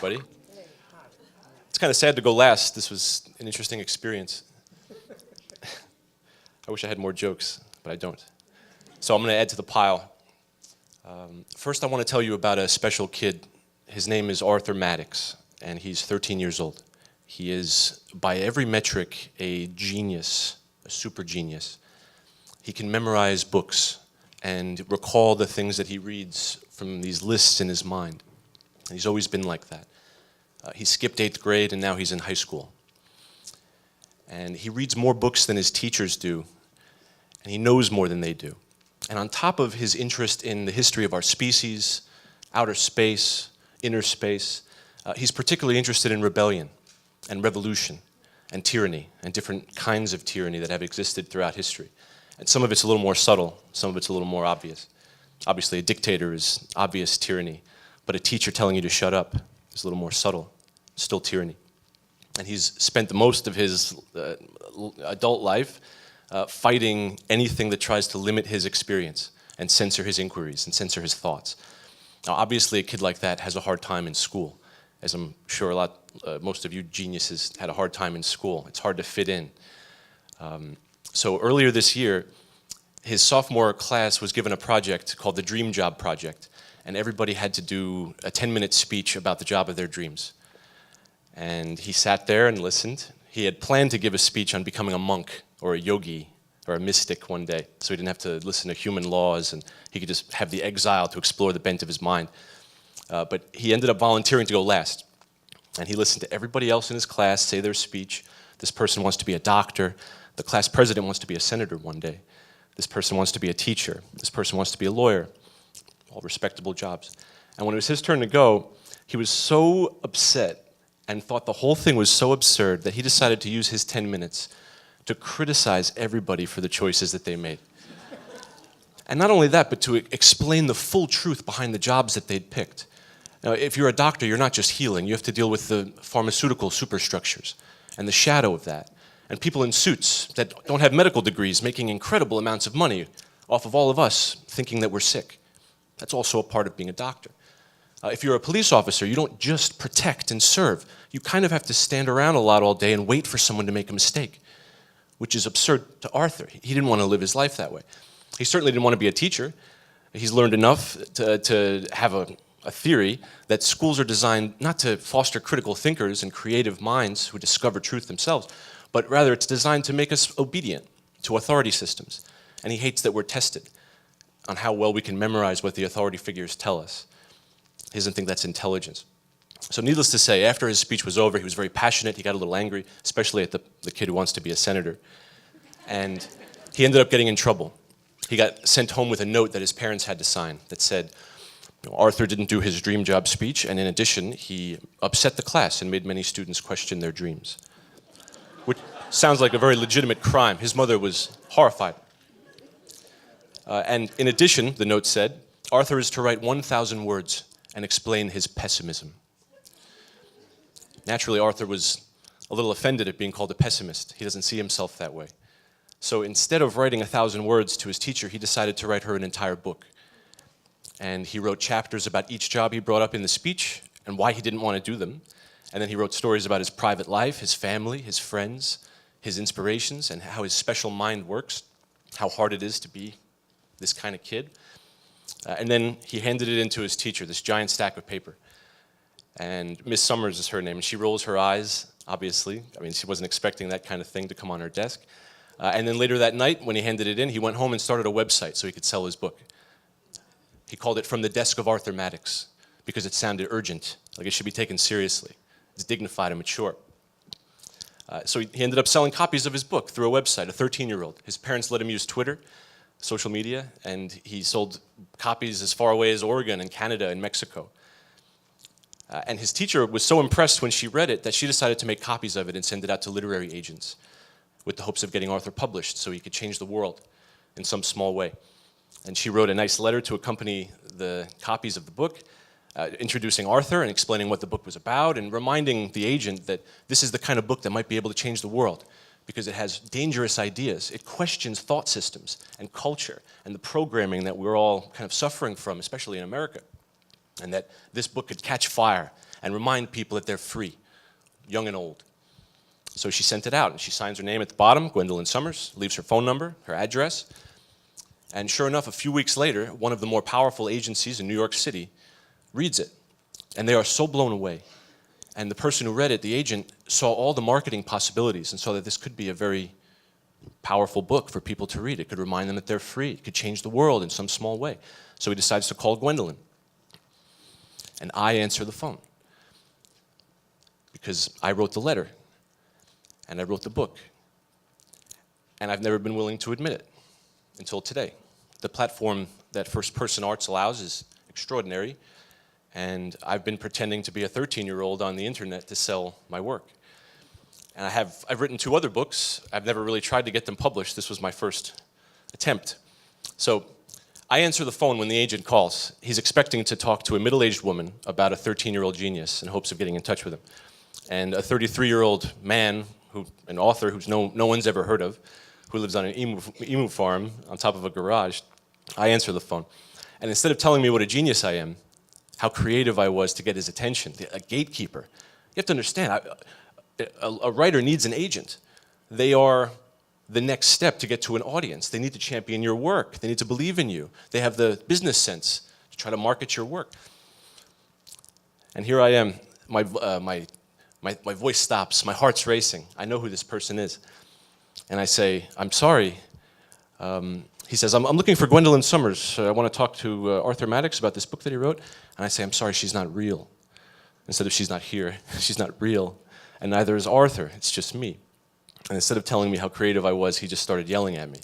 everybody. It's kind of sad to go last. This was an interesting experience. I wish I had more jokes, but I don't. So I'm going to add to the pile. First, I want to tell you about a special kid. His name is Arthur Maddox, and he's 13 years old. He is, by every metric, a genius, a super genius. He can memorize books and recall the things that he reads from these lists in his mind. And he's always been like that. He skipped 8th grade, and now he's in high school. And he reads more books than his teachers do, and he knows more than they do. And on top of his interest in the history of our species, outer space, inner space, he's particularly interested in rebellion and revolution and tyranny and different kinds of tyranny that have existed throughout history. And some of it's a little more subtle, some of it's a little more obvious. Obviously, a dictator is obvious tyranny, but a teacher telling you to shut up is a little more subtle, still tyranny. And he's spent the most of his adult life fighting anything that tries to limit his experience and censor his inquiries and censor his thoughts. Now, obviously, a kid like that has a hard time in school, as I'm sure most of you geniuses had a hard time in school. It's hard to fit in. So earlier this year, his sophomore class was given a project called the Dream Job Project, and everybody had to do a 10-minute speech about the job of their dreams. And he sat there and listened. He had planned to give a speech on becoming a monk or a yogi or a mystic one day, so he didn't have to listen to human laws, and he could just have the exile to explore the bent of his mind. But he ended up volunteering to go last. And he listened to everybody else in his class say their speech. This person wants to be a doctor. The class president wants to be a senator one day. This person wants to be a teacher. This person wants to be a lawyer. All respectable jobs. And when it was his turn to go, he was so upset and thought the whole thing was so absurd that he decided to use his 10 minutes to criticize everybody for the choices that they made. And not only that, but to explain the full truth behind the jobs that they'd picked. Now, if you're a doctor, you're not just healing. You have to deal with the pharmaceutical superstructures and the shadow of that. And people in suits that don't have medical degrees making incredible amounts of money off of all of us thinking that we're sick. That's also a part of being a doctor. If you're a police officer, you don't just protect and serve. You kind of have to stand around a lot all day and wait for someone to make a mistake, which is absurd to Arthur. He didn't want to live his life that way. He certainly didn't want to be a teacher. He's learned enough to have a theory that schools are designed not to foster critical thinkers and creative minds who discover truth themselves, but rather it's designed to make us obedient to authority systems. And he hates that we're tested on how well we can memorize what the authority figures tell us. He doesn't think that's intelligence. So needless to say, after his speech was over, he was very passionate. He got a little angry, especially at the kid who wants to be a senator. And he ended up getting in trouble. He got sent home with a note that his parents had to sign that said, Arthur didn't do his dream job speech, and in addition, he upset the class and made many students question their dreams. Which sounds like a very legitimate crime. His mother was horrified. And in addition, the note said, Arthur is to write 1,000 words and explain his pessimism. Naturally, Arthur was a little offended at being called a pessimist. He doesn't see himself that way. So instead of writing 1,000 words to his teacher, he decided to write her an entire book. And he wrote chapters about each job he brought up in the speech and why he didn't want to do them. And then he wrote stories about his private life, his family, his friends, his inspirations, and how his special mind works, how hard it is to be this kind of kid. And then he handed it in to his teacher, this giant stack of paper. And Miss Summers is her name, and she rolls her eyes, obviously. I mean, she wasn't expecting that kind of thing to come on her desk. And then later that night, when he handed it in, he went home and started a website so he could sell his book. He called it From the Desk of Arthur Maddox, because it sounded urgent, like it should be taken seriously. It's dignified and mature. So he ended up selling copies of his book through a website, a 13-year-old. His parents let him use Twitter, social media, and he sold copies as far away as Oregon and Canada and Mexico. And his teacher was so impressed when she read it that she decided to make copies of it and send it out to literary agents with the hopes of getting Arthur published so he could change the world in some small way. And she wrote a nice letter to accompany the copies of the book, introducing Arthur and explaining what the book was about and reminding the agent that this is the kind of book that might be able to change the world because it has dangerous ideas. It questions thought systems and culture and the programming that we're all kind of suffering from, especially in America. and that this book could catch fire and remind people that they're free, young and old. So she sent it out, and she signs her name at the bottom, Gwendolyn Summers, leaves her phone number, her address, and sure enough, a few weeks later, one of the more powerful agencies in New York City reads it, and they are so blown away. And the person who read it, the agent, saw all the marketing possibilities and saw that this could be a very powerful book for people to read. It could remind them that they're free. It could change the world in some small way. So he decides to call Gwendolyn. And I answer the phone because I wrote the letter and I wrote the book. And I've never been willing to admit it until today. The platform that First Person Arts allows is extraordinary. And I've been pretending to be a 13-year-old on the internet to sell my work. And I've written 2 other books. I've never really tried to get them published. This was my first attempt. So I answer the phone when the agent calls. He's expecting to talk to a middle-aged woman about a 13-year-old genius in hopes of getting in touch with him. And a 33-year-old man, an author who's no one's ever heard of, who lives on an emu farm on top of a garage, I answer the phone. And instead of telling me what a genius I am, how creative I was to get his attention, a gatekeeper. You have to understand, a writer needs an agent. They are the next step to get to an audience. They need to champion your work. They need to believe in you. They have the business sense to try to market your work. And here I am. My voice stops. My heart's racing. I know who this person is. And I say, I'm sorry. He says, I'm looking for Gwendolyn Summers. I want to talk to Arthur Maddox about this book that he wrote. And I say, I'm sorry, she's not real. Instead of she's not here, she's not real. And neither is Arthur, it's just me. And instead of telling me how creative I was, he just started yelling at me.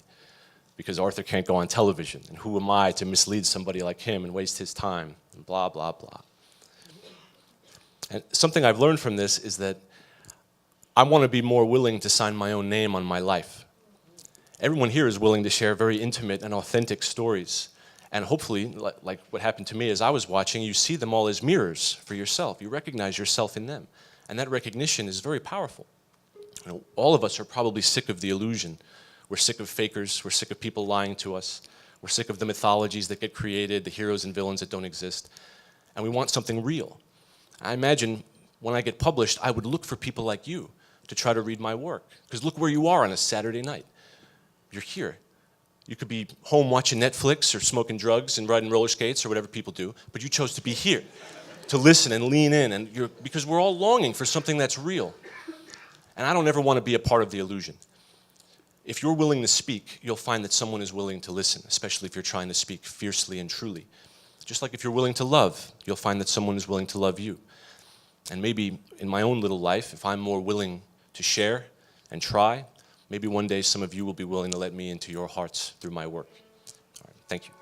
Because Arthur can't go on television. And who am I to mislead somebody like him and waste his time? And blah, blah, blah. And something I've learned from this is that I want to be more willing to sign my own name on my life. Everyone here is willing to share very intimate and authentic stories. And hopefully, like what happened to me as I was watching, you see them all as mirrors for yourself. You recognize yourself in them. And that recognition is very powerful. You know, all of us are probably sick of the illusion. We're sick of fakers. We're sick of people lying to us. We're sick of the mythologies that get created, the heroes and villains that don't exist. And we want something real. I imagine when I get published, I would look for people like you to try to read my work. Because look where you are on a Saturday night. You're here. You could be home watching Netflix or smoking drugs and riding roller skates or whatever people do, but you chose to be here, to listen and lean in, and because we're all longing for something that's real. And I don't ever want to be a part of the illusion. If you're willing to speak, you'll find that someone is willing to listen, especially if you're trying to speak fiercely and truly. Just like if you're willing to love, you'll find that someone is willing to love you. And maybe in my own little life, if I'm more willing to share and try, maybe one day some of you will be willing to let me into your hearts through my work. All right, thank you.